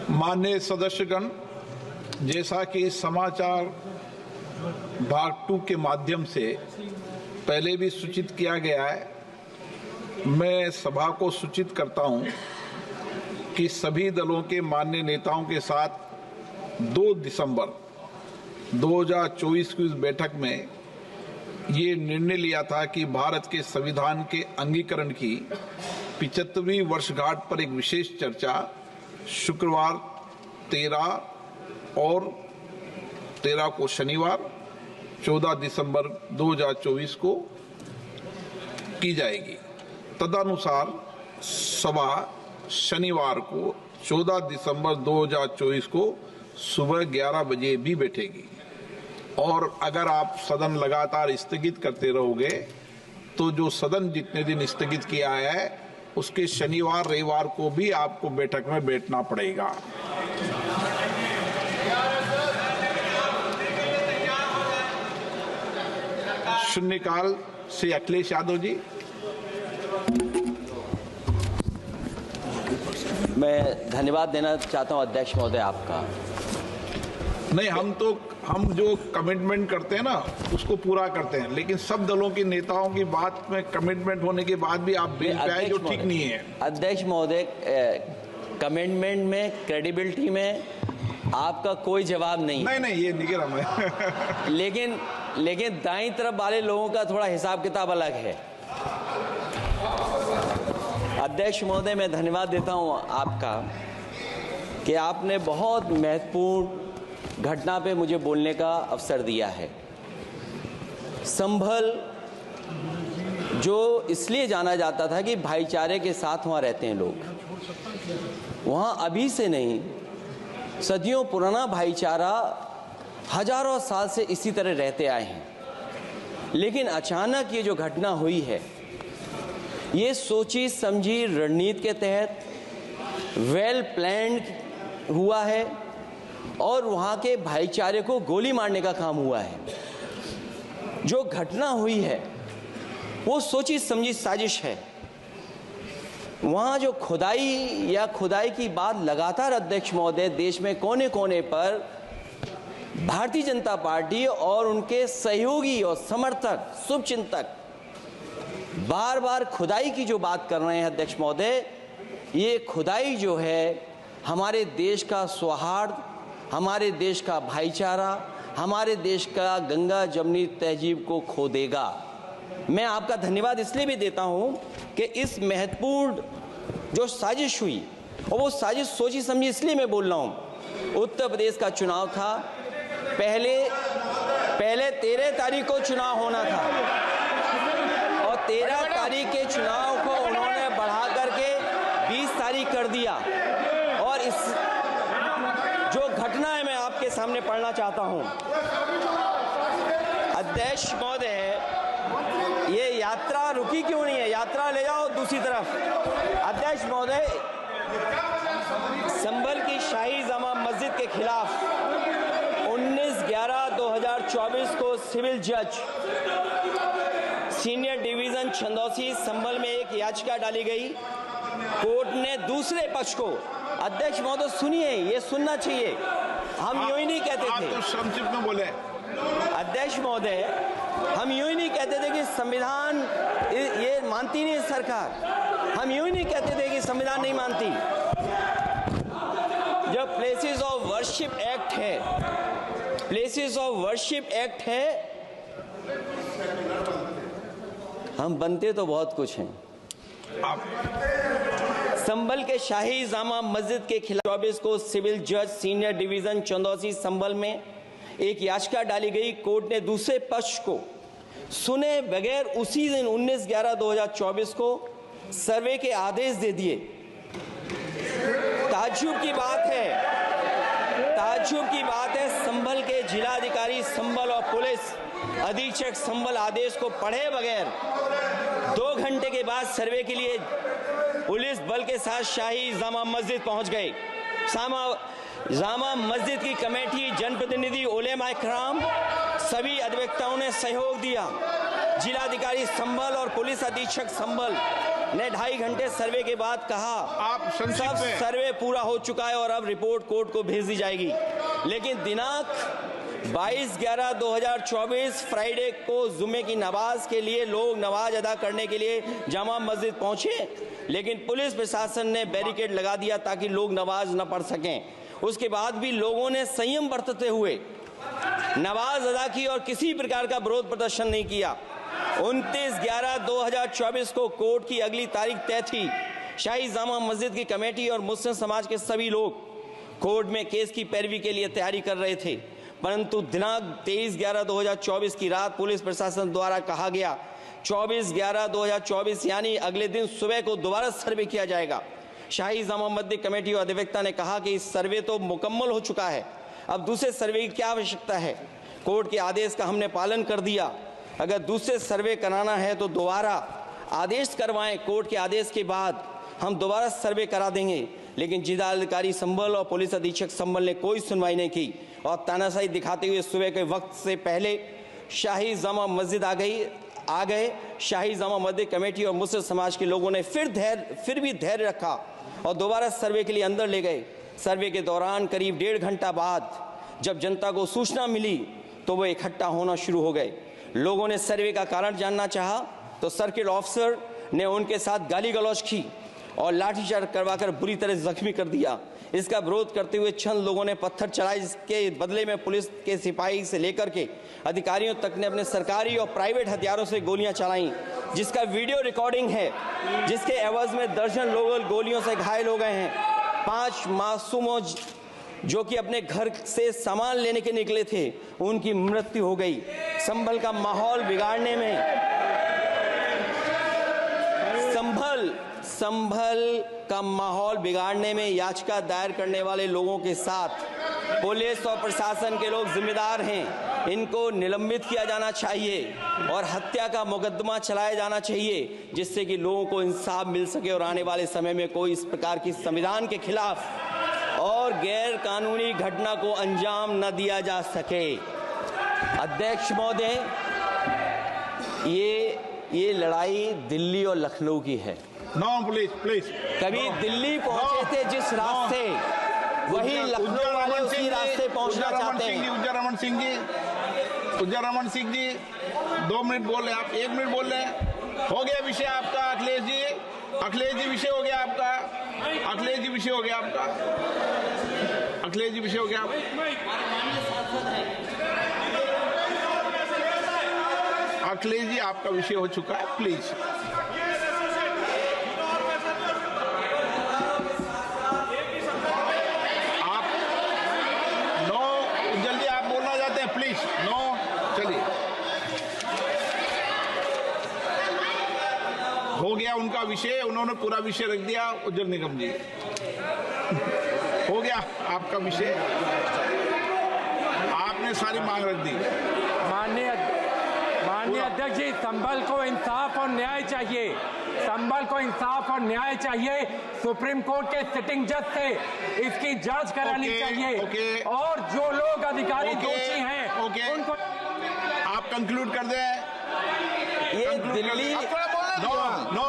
माननीय सदस्यगण, जैसा कि समाचार भाग 2 के माध्यम से पहले भी सूचित किया गया है, मैं सभा को सूचित करता हूं कि सभी दलों के माननीय नेताओं के साथ 2 दिसंबर 2024 की इस बैठक में ये निर्णय लिया था कि भारत के संविधान के अंगीकरण की 75वीं वर्षगांठ पर एक विशेष चर्चा शुक्रवार 13 और 13 को शनिवार 14 दिसंबर 2024 को की जाएगी। तदनुसार सभा शनिवार को 14 दिसंबर 2024 को सुबह 11 बजे भी बैठेगी और अगर आप सदन लगातार स्थगित करते रहोगे तो जो सदन जितने दिन स्थगित किया है उसके शनिवार रविवार को भी आपको बैठक में बैठना पड़ेगा। शून्यकाल से अखिलेश यादव जी। मैं धन्यवाद देना चाहता हूं अध्यक्ष महोदय आपका। नहीं, हम जो कमिटमेंट करते हैं ना उसको पूरा करते हैं, लेकिन सब दलों के नेताओं की बात में कमिटमेंट होने के बाद भी आप बेंच पे आए जो ठीक नहीं है। अध्यक्ष महोदय, कमिटमेंट में, क्रेडिबिलिटी में आपका कोई जवाब नहीं। नहीं, ये निकला मैं लेकिन दाईं तरफ वाले लोगों का थोड़ा हिसाब किताब अलग है। अध्यक्ष महोदय, मैं धन्यवाद देता हूं आपका कि आपने बहुत महत्वपूर्ण घटना पे मुझे बोलने का अवसर दिया है। संभल जो इसलिए जाना जाता था कि भाईचारे के साथ वहाँ रहते हैं लोग, वहाँ अभी से नहीं सदियों पुराना भाईचारा हजारों साल से इसी तरह रहते आए हैं। लेकिन अचानक ये जो घटना हुई है, ये सोची समझी रणनीति के तहत वेल प्लान्ड हुआ है और वहाँ के भाईचारे को गोली मारने का काम हुआ है। जो घटना हुई है वो सोची समझी साजिश है। वहाँ जो खुदाई की बात लगातार अध्यक्ष महोदय देश में कोने कोने पर भारतीय जनता पार्टी और उनके सहयोगी और समर्थक शुभचिंतक बार बार खुदाई की जो बात कर रहे हैं अध्यक्ष महोदय, ये खुदाई जो है हमारे देश का सौहार्द, हमारे देश का भाईचारा, हमारे देश का गंगा जमुनी तहजीब को खो देगा। मैं आपका धन्यवाद इसलिए भी देता हूं कि इस महत्वपूर्ण जो साजिश हुई, और वो साजिश सोची समझी इसलिए मैं बोल रहा हूं। उत्तर प्रदेश का चुनाव था, पहले 13 तारीख को चुनाव होना था और 13 तारीख के चुनाव को उन्होंने बढ़ा करके 20 तारीख कर दिया। और इस जो घटना है मैं आपके सामने पढ़ना चाहता हूं। अध्यक्ष महोदय, ये यात्रा रुकी क्यों नहीं है? यात्रा ले जाओ दूसरी तरफ। अध्यक्ष महोदय, संभल की शाही जामा मस्जिद के खिलाफ 19/11/2024 को सिविल जज सीनियर डिवीजन छंदौसी संभल में एक याचिका डाली गई। कोर्ट ने दूसरे पक्ष को, अध्यक्ष महोदय सुनिए, ये सुनना चाहिए, हम यूं ही नहीं कहते थे। आप तो संक्षिप्त में बोले। अध्यक्ष महोदय, हम यूं ही नहीं कहते थे कि संविधान ये मानती नहीं सरकार। हम यूं ही नहीं कहते थे कि संविधान नहीं मानती। जो प्लेसेस ऑफ वर्शिप एक्ट है, प्लेसेस ऑफ वर्शिप एक्ट है, हम बनते तो बहुत कुछ हैं। संभल के शाही जामा मस्जिद के खिलाफ 24 को सिविल जज सीनियर डिवीजन चंदौसी संभल में एक याचिका डाली गई। कोर्ट ने दूसरे पक्ष को सुने बगैर उसी दिन 19/11/2024 को सर्वे के आदेश दे दिए। ताज्जुब की बात है संभल के जिलाधिकारी संभल और पुलिस अधीक्षक संभल आदेश को पढ़े बगैर 2 घंटे के बाद सर्वे के लिए पुलिस बल के साथ शाही जामा मस्जिद पहुंच गए। जामा मस्जिद की कमेटी, जनप्रतिनिधि, उलेमा इकराम, सभी अधिवक्ताओं ने सहयोग दिया। जिलाधिकारी संभल और पुलिस अधीक्षक संभल ने 2.5 घंटे सर्वे के बाद कहा आप सब सर्वे पूरा हो चुका है और अब रिपोर्ट कोर्ट को भेज दी जाएगी। लेकिन दिनांक 22/11/2024 फ्राइडे को जुमे की नमाज के लिए लोग नमाज अदा करने के लिए जामा मस्जिद पहुंचे, लेकिन पुलिस प्रशासन ने बैरिकेड लगा दिया ताकि लोग नमाज न पढ़ सकें। उसके बाद भी लोगों ने संयम बरतते हुए नमाज अदा की और किसी प्रकार का विरोध प्रदर्शन नहीं किया। 29/11/2024 को कोर्ट की अगली तारीख तय थी। शाही जामा मस्जिद की कमेटी और मुस्लिम समाज के सभी लोग कोर्ट में केस की पैरवी के लिए तैयारी कर रहे थे, परंतु दिनांक 23/11/2024 की रात पुलिस प्रशासन द्वारा कहा गया 24/11/2024 यानी अगले दिन सुबह को दोबारा सर्वे किया जाएगा। शाही जामा मस्जिद कमेटी और अधिवक्ता ने कहा कि इस सर्वे तो मुकम्मल हो चुका है, अब दूसरे सर्वे की क्या आवश्यकता है। कोर्ट के आदेश का हमने पालन कर दिया, अगर दूसरे सर्वे कराना है तो दोबारा आदेश करवाएं। कोर्ट के आदेश के बाद हम दोबारा सर्वे करा देंगे। लेकिन जिलाधिकारी संभल और पुलिस अधीक्षक संभल ने कोई सुनवाई नहीं की और तानाशाही दिखाते हुए सुबह के वक्त से पहले शाही जामा मस्जिद आ गए। शाही जामा मस्जिद कमेटी और मुस्लिम समाज के लोगों ने फिर भी धैर्य रखा और दोबारा सर्वे के लिए अंदर ले गए। सर्वे के दौरान करीब 1.5 घंटा बाद जब जनता को सूचना मिली तो वो इकट्ठा होना शुरू हो गए। लोगों ने सर्वे का कारण जानना चाहा तो सर्किल ऑफिसर ने उनके साथ गाली गलौज की और लाठीचार्ज करवाकर बुरी तरह जख्मी कर दिया। इसका विरोध करते हुए चंद लोगों ने पत्थर चलाए, जिसके बदले में पुलिस के सिपाही से लेकर के अधिकारियों तक ने अपने सरकारी और प्राइवेट हथियारों से गोलियां चलाईं, जिसका वीडियो रिकॉर्डिंग है, जिसके एवज में दर्जन लोग गोलियों से घायल हो गए हैं। 5 मासूमों जो कि अपने घर से सामान लेने के निकले थे, उनकी मृत्यु हो गई। संभल का माहौल बिगाड़ने में संभल का माहौल बिगाड़ने में याचिका दायर करने वाले लोगों के साथ पुलिस और प्रशासन के लोग जिम्मेदार हैं। इनको निलंबित किया जाना चाहिए और हत्या का मुकदमा चलाया जाना चाहिए, जिससे कि लोगों को इंसाफ मिल सके और आने वाले समय में कोई इस प्रकार की संविधान के खिलाफ और गैर कानूनी घटना को अंजाम न दिया जा सके। अध्यक्ष महोदय, ये लड़ाई दिल्ली और लखनऊ की है। नो प्लीज कभी दिल्ली पहुंचे थे जिस रास्ते, वही लखनऊ वाले उसी रास्ते पहुंचना चाहते हैं। उज्जर रमन सिंह जी 2 मिनट बोल रहे, आप 1 मिनट बोल रहे हैं। हो गया विषय आपका अखिलेश जी विषय हो गया आपका। अखिलेश जी विषय हो गया आपका। अखिलेश जी आपका विषय हो चुका है, प्लीज। हो गया उनका विषय, उन्होंने पूरा विषय रख दिया। उज्जवल निगम जी, हो गया आपका विषय, आपने सारी मांग रख दी। माननीय अध्यक्ष जी, संभल को इंसाफ और न्याय चाहिए। संभल को इंसाफ और न्याय चाहिए। सुप्रीम कोर्ट के सिटिंग जज से इसकी जांच करानी चाहिए और जो लोग अधिकारी दोषी हैं उनको आप कंक्लूड कर दें। ये दिल्ली नो